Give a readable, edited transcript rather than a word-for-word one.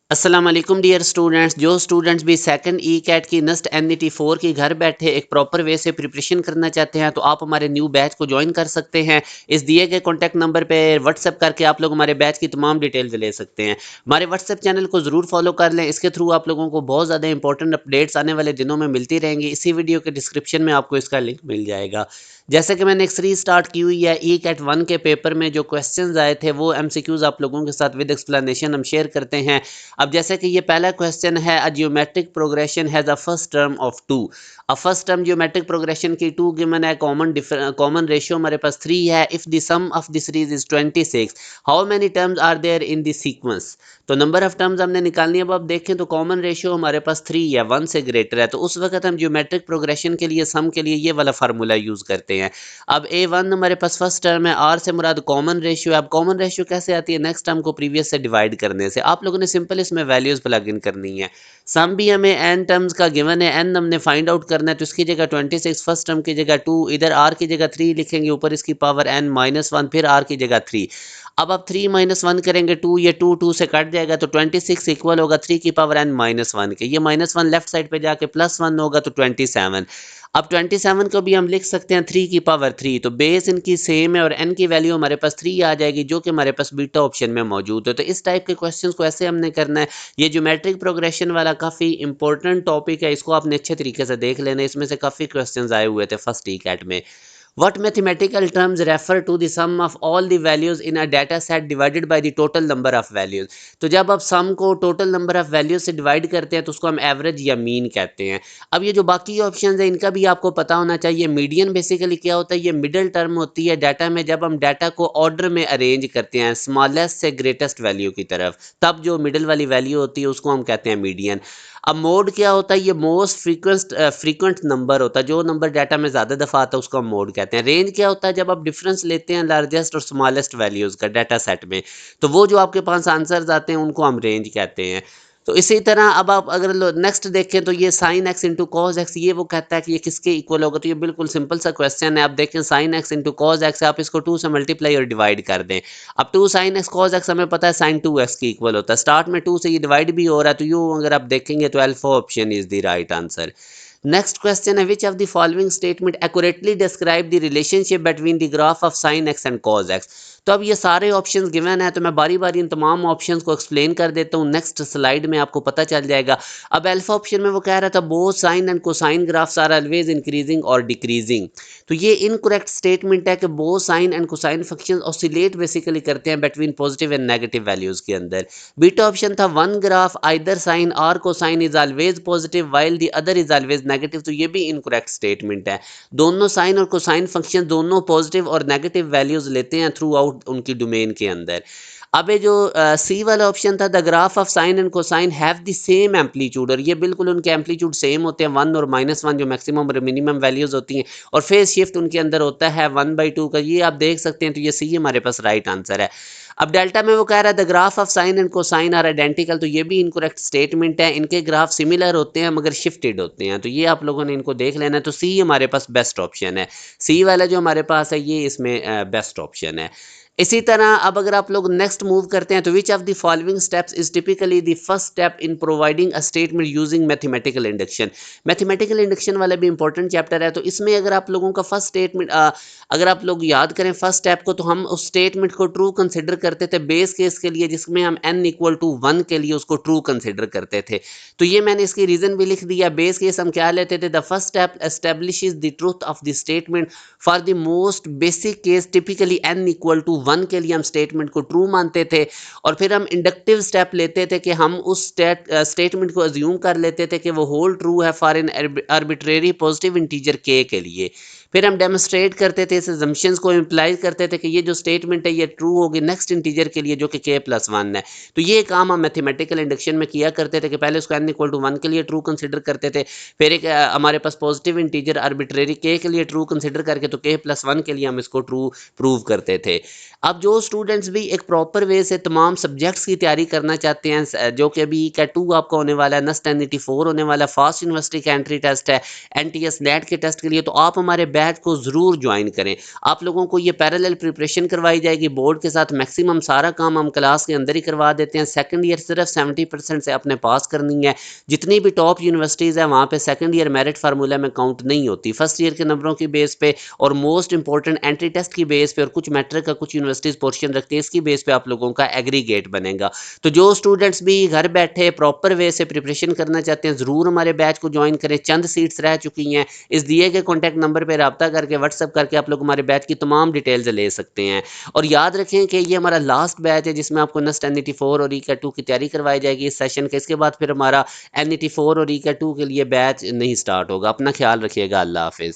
अस्सलाम वालेकुम dear students. जो स्टूडेंट्स भी सेकंड ई कैट की नस्ट एनईटी 4 की घर बैठे एक प्रॉपर वे से प्रिपरेशन करना चाहते हैं तो आप हमारे न्यू बैच को ज्वाइन कर सकते हैं। इस दिए गए कॉन्टैक्ट नंबर पे व्हाट्सएप करके आप लोग हमारे बैच की तमाम डिटेल्स ले सकते हैं। हमारे व्हाट्सएप चैनल को ज़रूर फॉलो कर लें, इसके थ्रू आप लोगों को बहुत ज़्यादा इंपॉर्टेंट अपडेट्स आने वाले दिनों में मिलती रहेंगी। इसी वीडियो के डिस्क्रिप्शन में आपको इसका लिंक मिल जाएगा। जैसे कि मैंने एक सीरीज स्टार्ट की हुई है, ई कैट 1 के पेपर में जो क्वेश्चंस आए थे वो एमसीक्यूज आप लोगों के साथ विद एक्सप्लेनेशन हम शेयर करते हैं। अब जैसे कि ये पहला क्वेश्चन है, a geometric progression has a first term of 2। A first term geometric progression की 2 गिवन है, कॉमन रेशियो हमारे पास 3 है। If the sum of the series is 26, how many terms are there in the sequence. तो number of terms हमने निकालनी है। अब आप देखें तो कॉमन रेशियो हमारे पास 3 या 1 से ग्रेटर है, तो उस वक्त हम जियोमेट्रिक प्रोग्रेशन के लिए सम के लिए ये वाला फार्मूला यूज करते हैं। अब A1 हमारे पास फर्स्ट टर्म है, आर से मुराद कॉमन रेशियो है। अब कॉमन रेशियो कैसे आती है? नेक्स्ट टर्म को प्रीवियस से डिवाइड करने से। आप लोगों ने सिंपल इसमें वैल्यूज प्लग इन करनी है। सम भी हमें n टर्म्स का गिवन है, n हमने फाइंड आउट करना है, तो इसकी जगह 26, फर्स्ट टर्म की जगह 2, इधर r की जगह 3 लिखेंगे, ऊपर इसकी पावर n -1, फिर r की जगह 3। अब आप 3 -1 करेंगे 2, ये 2 से कट जाएगा, तो 26 इक्वल होगा 3 की पावर n -1 के। ये -1 लेफ्ट साइड पे जाके +1 होगा, तो 27। अब 27 को भी हम लिख सकते हैं 3 की पावर 3, तो बेस इनकी सेम है और n की वैल्यू हमारे पास 3 आ जाएगी, जो कि हमारे पास बीटा ऑप्शन में मौजूद है। तो इस टाइप के क्वेश्चंस को ऐसे हमने करना है। ये ज्योमेट्रिक प्रोग्रेशन वाला काफ़ी इंपॉर्टेंट टॉपिक है, इसको आपने अच्छे तरीके से देख लेना। इसमें से काफ़ी क्वेश्चंस आए हुए थे फर्स्ट ई कैट में। What mathematical terms refer to the sum of all the values in a data set divided by the total number of values? तो जब आप सम को टोटल नंबर ऑफ वैल्यूज से डिवाइड करते हैं तो उसको हम एवरेज या मीन कहते हैं। अब ये जो बाकी ऑप्शंस हैं इनका भी आपको पता होना चाहिए। मीडियन बेसिकली क्या होता है? ये मिडिल टर्म होती है डाटा में, जब हम डाटा को ऑर्डर में अरेंज करते हैं स्मॉलेस्ट से ग्रेटेस्ट वैल्यू की तरफ, तब जो मिडिल वाली वैल्यू होती है उसको हम कहते हैं मीडियन। अब मोड क्या होता है? ये मोस्ट फ्रीक्वेंट नंबर होता है, जो नंबर डाटा में ज़्यादा दफ़ा आता है उसको हम मोड कहते हैं। रेंज क्या होता है? जब आप डिफरेंस लेते हैं लार्जेस्ट और स्मॉलेस्ट वैल्यूज़ का डाटा सेट में, तो वो जो आपके पास आंसर्स आते हैं उनको हम रेंज कहते हैं। तो इसी तरह अब आप अगर नेक्स्ट देखें तो ये sine x into cos x, ये वो कहता है कि ये किसके इक्वल होगा। तो ये बिल्कुल सिंपल सा क्वेश्चन है। आप देखें sine x into cos x, आप इसको 2 से मल्टीप्लाई और डिवाइड कर दें। अब 2 साइन एक्स कॉज एक्स हमें पता है साइन 2x की इक्वल होता है। स्टार्ट में 2 से ये डिवाइड भी हो रहा है, तो यू अगर आप देखेंगे तो alpha option is the right answer. Next question है, which of the following statement accurately describe the relationship between the graph of sine x and cos x. तो अब ये सारे ऑप्शंस गिवन है, तो मैं बारी बारी इन तमाम ऑप्शंस को एक्सप्लेन कर देता हूँ। नेक्स्ट स्लाइड में आपको पता चल जाएगा। अब अल्फा ऑप्शन में वो कह रहा था both sine and cosine graphs are always increasing और डिक्रीजिंग, तो ये इनकरेक्ट स्टेटमेंट है कि both sine and cosine functions oscillate basically करते हैं between positive and negative values के अंदर। बीटा ऑप्शन था वन ग्राफ आइदर साइन और cosine is always positive while the other is always negative, तो ये भी इनकरेक्ट स्टेटमेंट है। दोनों साइन और कोसाइन फंक्शन दोनों पॉजिटिव और नेगेटिव वैल्यूज लेते हैं थ्रू आउट उनकी डोमेन के अंदर। अब ये जो सी वाला ऑप्शन था, the graph of sine and cosine have the same amplitude, और ये बिल्कुल उनके एम्पलीट्यूड सेम होते हैं, 1 और -1 जो मैक्सिमम और मिनिमम वैल्यूज होती हैं, और फेज शिफ्ट उनके अंदर होता है 1/2 का। ये आप देख सकते हैं, तो ये सी हमारे पास राइट आंसर है। अब डेल्टा में वो कह रहा है the graph of sine and cosine are identical, तो ये भी इनकरेक्ट स्टेटमेंट है। इनके ग्राफ सिमिलर होते हैं मगर शिफ्टेड होते हैं, तो ये आप लोगों ने इनको देख लेना है। तो सी हमारे पास बेस्ट ऑप्शन है। सी वाला जो हमारे पास है ये इसमें बेस्ट ऑप्शन है। इसी तरह अब अगर आप लोग नेक्स्ट मूव करते हैं तो विच of the following steps is typically the first step in providing a statement using mathematical induction. Mathematical induction वाला भी इंपॉर्टेंट चैप्टर है, तो इसमें अगर आप लोगों का फर्स्ट स्टेटमेंट अगर आप लोग याद करें फर्स्ट स्टेप को, तो हम उस स्टेटमेंट को ट्रू कंसिडर करते थे बेस केस के लिए, जिसमें हम n इक्वल टू 1 के लिए उसको ट्रू कंसिडर करते थे। तो ये मैंने इसकी रीजन भी लिख दिया। बेस केस हम क्या लेते थे? The first step establishes the truth of the statement for the most basic case, typically n equal to 1 के लिए हम स्टेटमेंट को ट्रू मानते थे। और फिर हम इंडक्टिव स्टेप लेते थे कि हम उस स्टेटमेंट को अज्यूम कर लेते थे कि वो होल ट्रू है for an arbitrary positive integer k के लिए। फिर हम डेमोस्ट्रेट करते थे, इस assumptions को इम्प्लाई करते थे कि ये जो स्टेटमेंट है ये ट्रू होगी नेक्स्ट इंटीजर के लिए जो कि k+1 है। तो ये काम हम मैथमेटिकल इंडक्शन में किया करते थे कि पहले उसको n इक्वल टू 1 के लिए ट्रू कंसिडर करते थे, फिर एक हमारे पास पॉजिटिव इंटीजर आर्बिट्रेरी k के लिए ट्रू कंसिडर करके तो k+1 के लिए हम इसको ट्रू प्रूव करते थे। अब जो स्टूडेंट्स भी एक प्रॉपर वे से तमाम सब्जेक्ट्स की तैयारी करना चाहते हैं, जो कि अभी कैट 2 आपका होने वाला है, नस्ट NET 4 होने वाला, फास्ट यूनिवर्सिटी का एंट्री टेस्ट है, NTS नेट के टेस्ट के लिए, तो आप हमारे बैच को ज़रूर ज्वाइन करें। आप लोगों को ये पैरेलल प्रिपरेशन करवाई जाएगी बोर्ड के साथ, मैक्सिमम सारा काम हम क्लास के अंदर ही करवा देते हैं। सेकंड ईयर सिर्फ 70% से आपने पास करनी है। जितनी भी टॉप यूनिवर्सिटीज़ हैं वहाँ पे सेकंड ईयर मेरिट फार्मूला में काउंट नहीं होती, फर्स्ट ईयर के नंबरों की बेस पे और मोस्ट इंपॉर्टेंट एंट्री टेस्ट की बेस पे और कुछ मैट्रिक का कुछ यूनिवर्सिटीज़ पोर्शन रखती है, इसकी बेस पे आप लोगों का एग्रीगेट बनेगा। तो जो स्टूडेंट्स भी घर बैठे प्रॉपर वे से प्रिपरेशन करना चाहते हैं, ज़रूर हमारे बैच को ज्वाइन करें। चंद सीट्स रह चुकी हैं, इस दिए गए कॉन्टैक्ट नंबर पर रब्ता करके व्हाट्सअप करके आप लोग हमारे बैच की तमाम डिटेल्स ले सकते हैं। और याद रखें कि ये हमारा लास्ट बैच है जिसमें आपको नस्ट NET 4 और ECAT 2 की तैयारी करवाई जाएगी इस सेशन के। इसके बाद फिर हमारा NET 4 और ECAT 2 के लिए बैच नहीं स्टार्ट होगा। अपना ख्याल रखिएगा। अल्लाह हाफिज़।